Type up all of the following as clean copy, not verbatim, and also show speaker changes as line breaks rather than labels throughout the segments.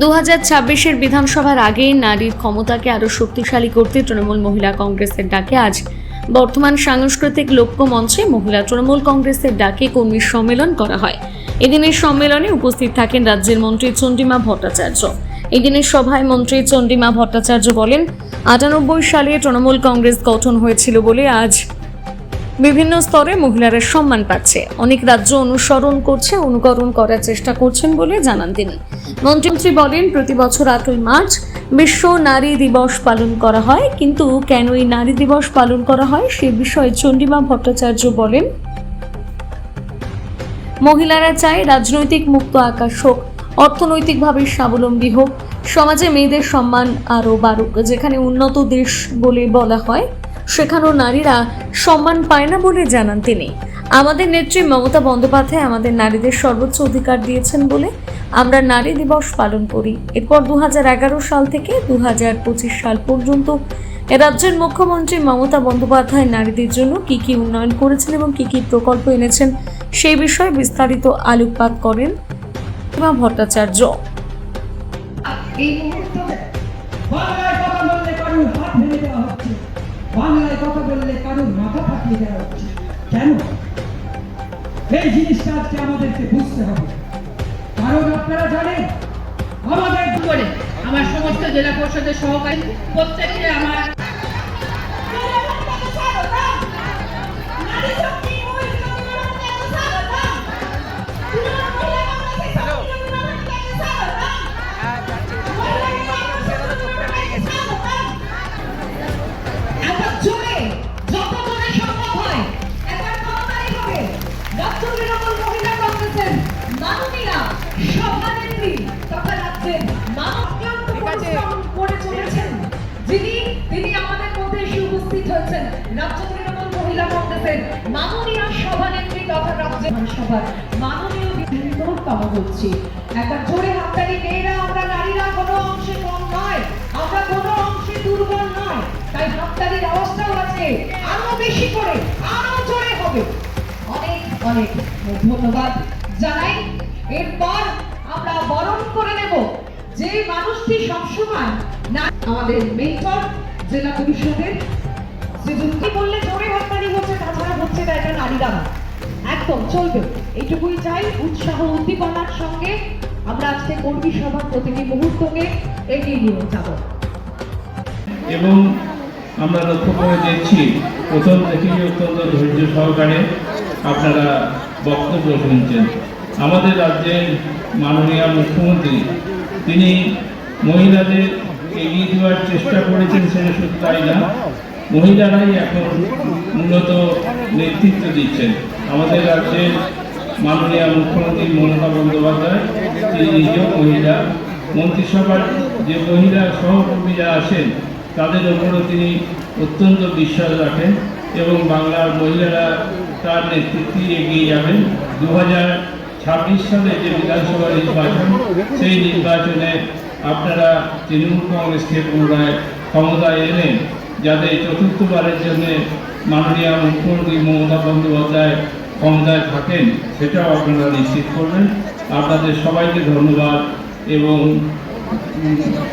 2026-এর বিধানসভার আগে নারীর ক্ষমতাকে আরও শক্তিশালী করতে তৃণমূল মহিলা কংগ্রেসের ডাকে আজ বর্তমান সাংস্কৃতিক লক্ষ্য মঞ্চে মহিলা তৃণমূল কংগ্রেসের ডাকে কর্মী সম্মেলন করা হয়। এদিনের সম্মেলনে উপস্থিত থাকেন রাজ্যের মন্ত্রী চন্দ্রিমা ভট্টাচার্য। এদিনের সভায় মন্ত্রী চন্দ্রিমা ভট্টাচার্য বলেন, 98 সালে তৃণমূল কংগ্রেস গঠন হয়েছিল বলে আজ বিভিন্ন স্তরে মহিলারা সম্মান পাচ্ছে। অনেক রাজ্য অনুকরণ করার চেষ্টা করছেন বলে জানান তিনি। মন্ত্রী বলেন, প্রতি বছর 8ই মার্চ বিশ্ব নারী দিবস পালন করা হয়, কিন্তু কেন এই নারী দিবস পালন করা হয় সে বিষয়ে চন্দ্রিমা ভট্টাচার্য বলেন, মহিলারা চায় রাজনৈতিক মুক্ত আকাশ হোক, অর্থনৈতিকভাবে স্বাবলম্বী হোক, সমাজে মেয়েদের সম্মান আরও বাড়ুক। যেখানে উন্নত দেশ বলে বলা হয় সেখানেও নারীরা সম্মান পায় না বলে জানান তিনি। আমাদের নেত্রী মমতা বন্দ্যোপাধ্যায় আমাদের নারীদের সর্বোচ্চ অধিকার দিয়েছেন বলে আমরা নারী দিবস পালন করি। এরপর 2011 সাল থেকে 2025 সাল পর্যন্ত রাজ্যের মুখ্যমন্ত্রী মমতা বন্দ্যোপাধ্যায় নারীদের জন্য কি কি উন্নয়ন করেছেন এবং কি কি প্রকল্প এনেছেন সেই বিষয়ে বিস্তারিত আলোকপাত করেন ভট্টাচার্য।
বাংলায় কথা বললে কারোর মাথা ফাটিয়ে দেওয়া হচ্ছে কেন? এই জিনিসটা আজকে আমাদেরকে বুঝতে হবে। কারণ আপনারা জানেন, আমাদের
করে আমার সমস্ত জেলা পরিষদের সহকারী প্রত্যেককে আমার
তিনি আমাদের মধ্যে এসে উপস্থিত হয়েছেন রাজ্য তৃণমূল মহিলা কংগ্রেসের মাননীয় সভানেত্রী তথা রাজ্যের সভার মাননীয় বিধানসভা বলছি। একটা জোরে হাততালি। মেয়েরা, আমরা নারীরা কোনো অংশে কম নয়, আমরা কোনো অংশে দুর্বল নয়, তাই হাততালির আওয়াজটাও আছে আরো বেশি করে, আরো জোরে হবে। অনেক অনেক ধন্যবাদ জানাই। এরপর আমরা বরণ করে নেব যে মানুষটি সবসময় আমাদের মেন্টর জেলা পরিষদের শ্রীযুক্তি বললে জোরে হাততালি হচ্ছে, তাছাড়া হচ্ছে না, এটা নারীরা একদম চলবে। এইটুকুই চাই, উৎসাহ উদ্দীপনার সঙ্গে আমরা আজকে কর্মী সভার প্রতিটি মুহূর্তকে এগিয়ে নিয়ে যাব।
এবং আমরা লক্ষ্য করে দেখছি প্রথম থেকেই অত্যন্ত ধৈর্য সহকারে আপনারা বক্তব্য শুনছেন। আমাদের রাজ্যের মাননীয় মুখ্যমন্ত্রী তিনি মহিলাদের এগিয়ে দেওয়ার চেষ্টা করেছেন, সেটা শুধু তাই না, মহিলারাই এখন মূলত নেতৃত্ব দিচ্ছেন। আমাদের রাজ্যের মাননীয় মুখ্যমন্ত্রী মমতা বন্দ্যোপাধ্যায় তিনি নিজেও মহিলা, মন্ত্রিসভার যে মহিলা সহকর্মীরা আছেন তাদের ওপরও তিনি অত্যন্ত বিশ্বাস রাখেন এবং বাংলার মহিলারা তার নেতৃত্বে এগিয়ে যাবেন। 2026 সালে যে বিধানসভা নির্বাচন, সেই নির্বাচনে আপনারা তৃণমূল কংগ্রেসকে পুনরায় ক্ষমতায় এনে যাতে চতুর্থবারের জন্য মাননীয় মুখ্যমন্ত্রী মমতা বন্দ্যোপাধ্যায় ক্ষমতায় থাকেন সেটাও আপনারা নিশ্চিত করবেন। আপনাদের সবাইকে ধন্যবাদ এবং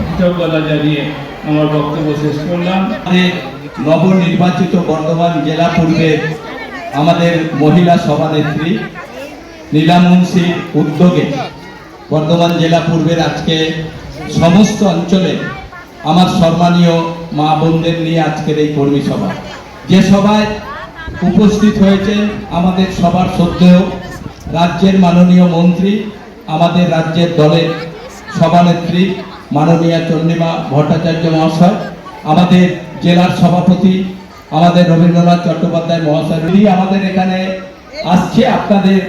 কৃতজ্ঞতা জানিয়ে আমার বক্তব্য শেষ করলাম।
নবনির্বাচিত বর্ধমান জেলা পূর্বের আমাদের মহিলা সভানেত্রী নীলা মুন্সির উদ্যোগে বর্ধমান জেলা পূর্বের আজকে সমস্ত অঞ্চলে আমার সম্মানীয় মা বোনদের নিয়ে আজকের এই কর্মী সভা, যে সভায় উপস্থিত হয়েছেন আমাদের সবার শ্রদ্ধেয় রাজ্যের মাননীয় মন্ত্রী, আমাদের রাজ্যের দলের সভানেত্রী মাননীয়া চন্দ্রিমা ভট্টাচার্য মহাশয়, আমাদের জেলার সভাপতি আমাদের রবীন্দ্রনাথ চট্টোপাধ্যায় মহাশয় আমাদের এখানে আসছে। আপনাদের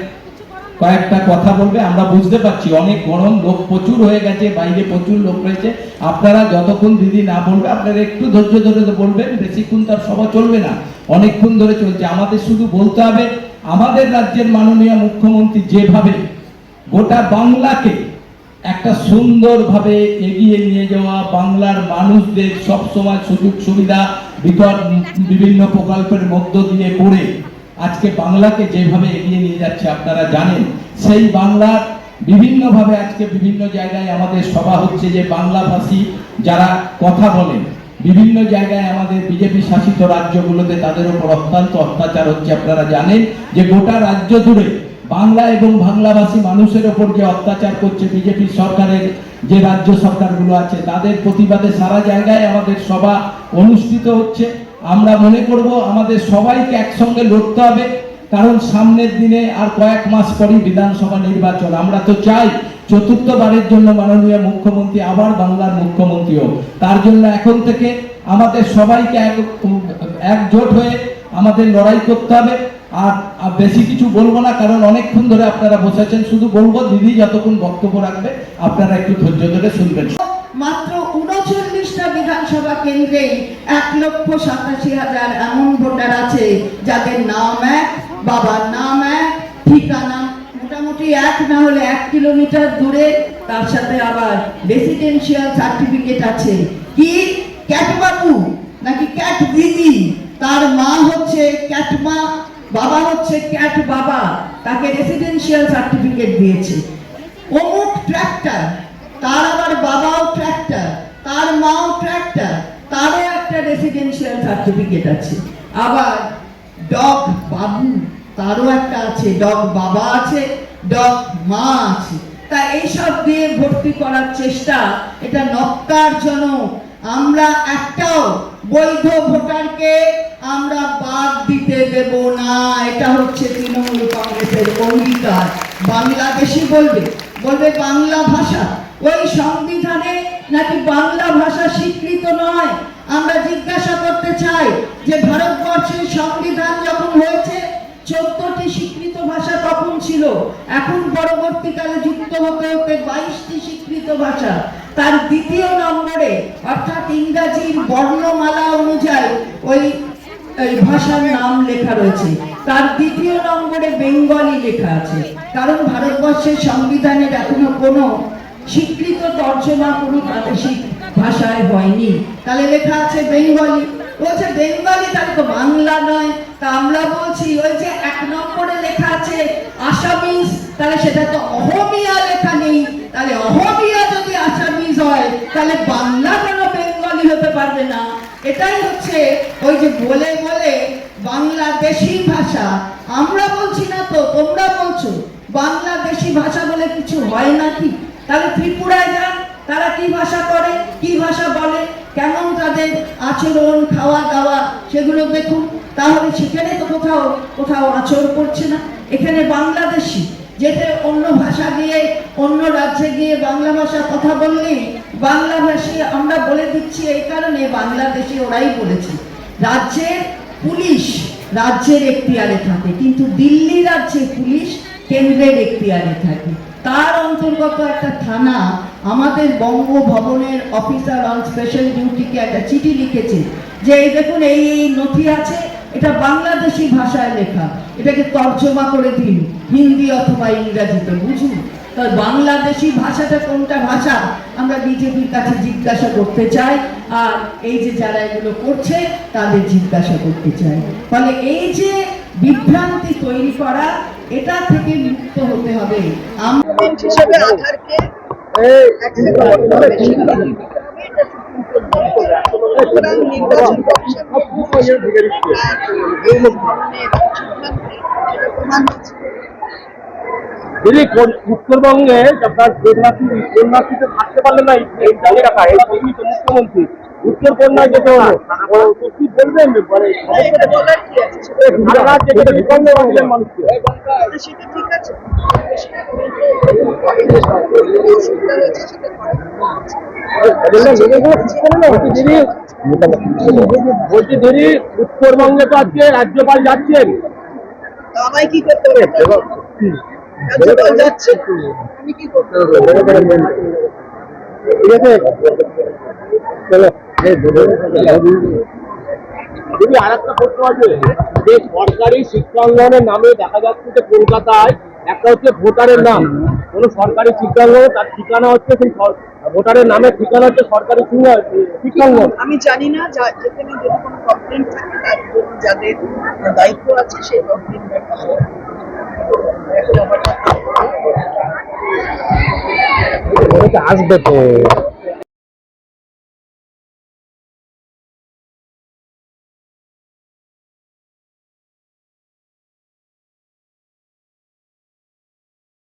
কয়েকটা কথা বলবে। আমরা বুঝতে পারছি অনেক গরম, লোক প্রচুর হয়ে গেছে, বাইরে প্রচুর লোক রয়েছে। আপনারা যতক্ষণ দিদি না বলবে আপনারা একটু ধৈর্য ধরে বলবেন, বেশিক্ষণ তার সভা চলবে না, অনেকক্ষণ ধরে চলছে। আমাদের শুধু বলতে হবে আমাদের রাজ্যের মাননীয় মুখ্যমন্ত্রী যেভাবে গোটা বাংলাকে একটা সুন্দরভাবে এগিয়ে নিয়ে যাওয়া, বাংলার মানুষদের সবসময় সুযোগ সুবিধা বিভিন্ন প্রকল্পের মধ্য দিয়ে করে আজকে বাংলাকে যেভাবে এগিয়ে নিয়ে যাচ্ছে আপনারা জানেন, সেই বাংলার বিভিন্নভাবে আজকে বিভিন্ন জায়গায় আমাদের সভা হচ্ছে যে বাংলাভাষী যারা কথা বলেন, বিভিন্ন জায়গায় আমাদের বিজেপি শাসিত রাজ্যগুলোতে তাদের উপর অত্যন্ত অত্যাচার হচ্ছে। আপনারা জানেন যে গোটা রাজ্য জুড়ে বাংলা এবং বাংলাভাষী মানুষের ওপর যে অত্যাচার করছে বিজেপি সরকারের যে রাজ্য সরকারগুলো আছে, তাদের প্রতিবাদে সারা জায়গায় আমাদের সভা অনুষ্ঠিত হচ্ছে। আমরা মনে করব আমাদের সবাইকে একসঙ্গে লড়তে হবে, কারণ সামনের দিনে আর কয়েক মাস পরই বিধানসভা নির্বাচন। আমরা তো চাই চতুর্থবারের জন্য মাননীয় মুখ্যমন্ত্রী আবার বাংলার মুখ্যমন্ত্রী হোক। তার জন্য এখন থেকে আমাদের সবাইকে একজোট হয়ে আমাদের লড়াই করতে হবে। আর বেশি কিছু বলবো না, কারণ অনেকক্ষণ ধরে আপনারা বসেছেন। শুধু বলবো দিদি যতক্ষণ বক্তব্য রাখবে আপনারা একটু ধৈর্য ধরে শুনবেন।
মাত্র 39টা বিধানসভা কেন্দ্রে 1,87,000 এমন ভোটার আছে যাদের নাম এক, বাবার নাম এক, ঠিকানা মোটামুটি এক না হলে 1 কিলোমিটার দূরে, তার সাথে আবার রেসিডেন্সিয়াল সার্টিফিকেট আছে। কি ক্যাট বাবু নাকি ক্যাট দিদি, তার মা হচ্ছে ক্যাট মা, বাবা হচ্ছে ক্যাট বাবা, তাকে রেসিডেন্সিয়াল সার্টিফিকেট দিয়েছে। অমুক ট্র্যাক্টর, তার আবার বাবাও ট্র্যাক্টর, তার মাও ট্র্যাক্টর, তারও একটা রেসিডেন্সিয়াল সার্টিফিকেট আছে। আবার ডগ বাবু, তারও একটা আছে, ডগ বাবা আছে, ডগ মা আছে। তা এইসব দিয়ে ভর্তি করার চেষ্টা, এটা নক্কারজনক। আমরা একটাও বৈধ ভোটারকে আমরা বাদ দিতে দেব না। এটা হচ্ছে তৃণমূল কংগ্রেসের অঙ্গীকার। বাংলাদেশি বলবে বাংলা ভাষা, ওই সংবিধানে নাকি বাংলা ভাষা স্বীকৃত নয়। আমরা জিজ্ঞাসা করতে চাই যে ভারতবর্ষের সংবিধান যখন হয়েছে 14টি স্বীকৃত ভাষা তখন ছিল, এখন পরবর্তীকালে যুক্ত হতে হতে 22টি স্বীকৃত ভাষা। তার দ্বিতীয় নম্বরে অর্থাৎ ইংরাজির বর্ণমালা অনুযায়ী ওই ভাষার নাম লেখা রয়েছে, তার দ্বিতীয় নম্বরে বেঙ্গলি লেখা আছে। কারণ ভারতবর্ষের সংবিধানের এখনো কোনো স্বীকৃত তর্জমা কোনো প্রাদেশিক ভাষায় হয়নি, তাহলে লেখা আছে বেঙ্গলি। বলছে বেঙ্গলি, তাহলে তো বাংলা নয়। তা আমরা বলছি ওই যে 1 নম্বরে লেখা আছে আসামিজ, তাহলে সেটা তো অহমিয়া লেখা নেই। তাহলে অহমিয়া যদি আসামিজ হয়, তাহলে বাংলা কেন বেঙ্গলি হতে পারবে না? এটাই হচ্ছে ওই যে বলে বলে বাংলাদেশি ভাষা। আমরা বলছি না তো, তোমরা বলছো। বাংলাদেশি ভাষা বলে কিছু হয় নাকি? তাহলে ত্রিপুরায় যান, তারা কি ভাষা করে, কি ভাষা বলে, কেমন তাদের আচরণ, খাওয়া দাওয়া, সেগুলো দেখুন। তাহলে সেখানে তো কোথাও আচরণ করছে না। এখানে বাংলাদেশি যেতে অন্য ভাষা দিয়ে, অন্য রাজ্যে গিয়ে বাংলা ভাষা কথা বললে বাংলা ভাষী আমরা বলে দিচ্ছি এই কারণে, বাংলাদেশি ওরাই বলেছে। রাজ্যের পুলিশ রাজ্যের এখতিয়ারে থাকে, কিন্তু দিল্লি রাজ্যে পুলিশ কেন্দ্রের এখতিয়ারে থাকে। তার অন্তর্গত একটা থানা আমাদের বঙ্গভবনের অফিসার অন স্পেশাল ডিউটিকে একটা চিঠি লিখেছে যে এই দেখুন এই নথি আছে, এটা বাংলাদেশি ভাষায় লেখা, এটাকে তর্জমা করে দিন হিন্দি অথবা ইংরেজিতে, বুঝুন। তো বাংলাদেশি ভাষাটা কোনটা ভাষা আমরা বিজেপির কাছে জিজ্ঞাসা করতে চাই, আর এই যে যারা এগুলো করছে তাদের জিজ্ঞাসা করতে চাই। ফলে এই যে বিভ্রান্তি তৈরি করা, এটা থেকে মুক্ত হতে হবে। আমরা
হিসেবে আধারকে অ্যাকসেপ্ট করতে হবে, স্বীকৃতি দিতে হবে। এটা সুতরাং নির্বাচন কমিশন আর এই ধরনের সিদ্ধান্তে সেটা প্রমাণ হচ্ছে।
দিদি, উত্তরবঙ্গে আপনার কন্যাশ্রীতে থাকতে পারলেন না, মুখ্যমন্ত্রী উত্তর কন্যায় যেতে হলো, কি বলবেন?
এটা বলার কি আছে?
মানুষকে
সেটা ঠিক আছে, অসুবিধা হয়েছে সেটা
বলছি দিদি, উত্তরবঙ্গে তো আজকে রাজ্যপাল যাচ্ছেন,
আমায় কি করতে হবে? রাজ্যপাল যাচ্ছে, আমি কি করতে হবে?
ঠিক আছে। দিদি, আর একটা প্রশ্ন আছে যে সরকারি শিক্ষাঙ্গনের নামে দেখা যাচ্ছে যে কলকাতায় একটা হচ্ছে ভোটারের নাম, কোন সরকারি শিক্ষাঙ্গন, তার ঠিকানা হচ্ছে সেই ভোটারের নামের ঠিকানা হচ্ছে সরকারি শিক্ষাঙ্গন।
আমি জানি না, যেখানে যদি কোনো কমপ্লেন থাকে তার জন্য যাদের দায়িত্ব আছে সেই কমপ্লেন
আসবে তো